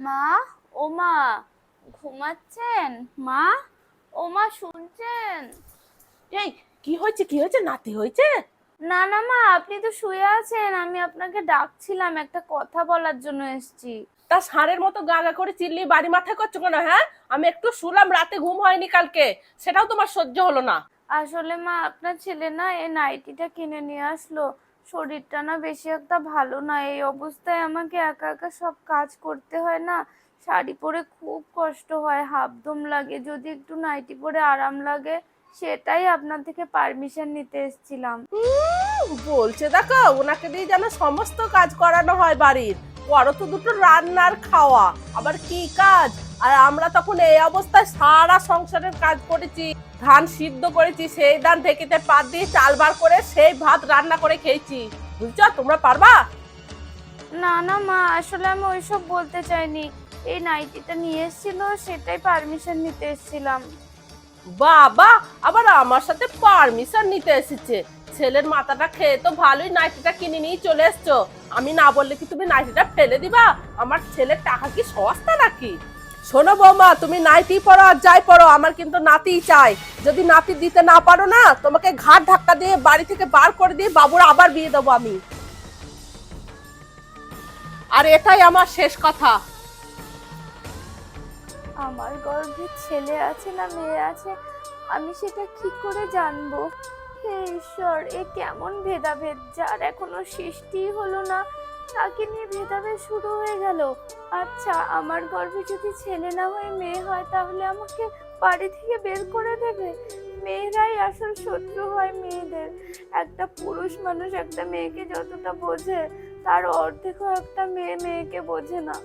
মা, ও মা, ঘুমাচ্ছেন? মা, ও মা, শুনছেন? এই, কি হয়েছে নাতি হয়েছে? না না মা, আপনি তো শুয়ে আছেন, আমি আপনাকে ডাকছিলাম, একটা কথা বলার জন্য এসেছি। তা ষাঁড়ের মতো গা গা করে চিল্লি বাড়ি মাথায় করছো কেন? হ্যাঁ, আমি একটু শুলাম, রাতে ঘুম হয়নি কালকে, সেটাও তোমার সহ্য হলো না? আসলে মা, আপনার ছেলে না এই নাইটিটা কিনে নিয়ে আসলো। শরীরটা না বেশি একটা ভালো না, এই অবস্থায় আমাকে একা একা সব কাজ করতে হয় না। শাড়ি পরে খুব কষ্ট হয়, হাফদম লাগে, যদি একটু নাইটি পরে আরাম লাগে সেটাই আপনার থেকে পারমিশন নিতে এসেছিলাম। বলছে দেখো, ওনাকে দিয়ে যেন সমস্ত কাজ করানো হয় বাড়ির। বড় তো দুটো রান্নার খাওয়া, আবার কি কাজ! আর আমরা তখন এই অবস্থায় সারা সংসারের কাজ করেছি, ধান সিদ্ধ করেছি, সেই ধান ঢেকিতে পাত দিয়ে চাল বার করে সেই ভাত রান্না করে খেয়েছি। বুঝছো? তোমরা পারবা? না না মা, আসলে আমি ওইসব বলতে চাইনি। এই নাইটিটা নিয়ে এসেছিল, সেটাই পারমিশন নিতে এসেছিলাম। বাবা, আবার আমার সাথে পারমিশন নিতে এসেছে! ছেলের মাথাটা খেয়ে তো ভালোই নাইটিটা কিনে নিয়ে চলে এসছো। আমি না বললে কি তুমি নাইটিটা ফেলে দিবা? আমার ছেলের টাকা কি সস্তা নাকি? শোনো বৌমা, তুমি নাইটি পরো আর যাই পরো, আমার কিন্তু নাতি চাই। যদি নাতি দিতে না পারো না, তোমাকে ঘাট ধাক্কা দিয়ে বাড়ি থেকে বার করে দিয়ে বাবুর আবার বিয়ে দেবো আমি। আর এটাই আমার শেষ কথা। আমার গর্ভে ছেলে আছে না মেয়ে আছে, আমি সেটা কি করে জানবো? হে ঈশ্বর, এ কেমন ভেদাভেদ! যার এখনো সৃষ্টি হলো না তাকে নিয়ে ভেদাভেদ শুরু হয়ে গেল। আচ্ছা, আমার গর্ভে যদি ছেলে না হয়ে মেয়ে হয় তাহলে আমাকে বাড়ি থেকে বের করে দেবে। মেয়েরাই আসল শত্রু হয় মেয়েদের। একটা পুরুষ মানুষ একটা মেয়েকে যতটা বোঝে, তার অর্ধেকও একটা মেয়ে মেয়েকে বোঝে না।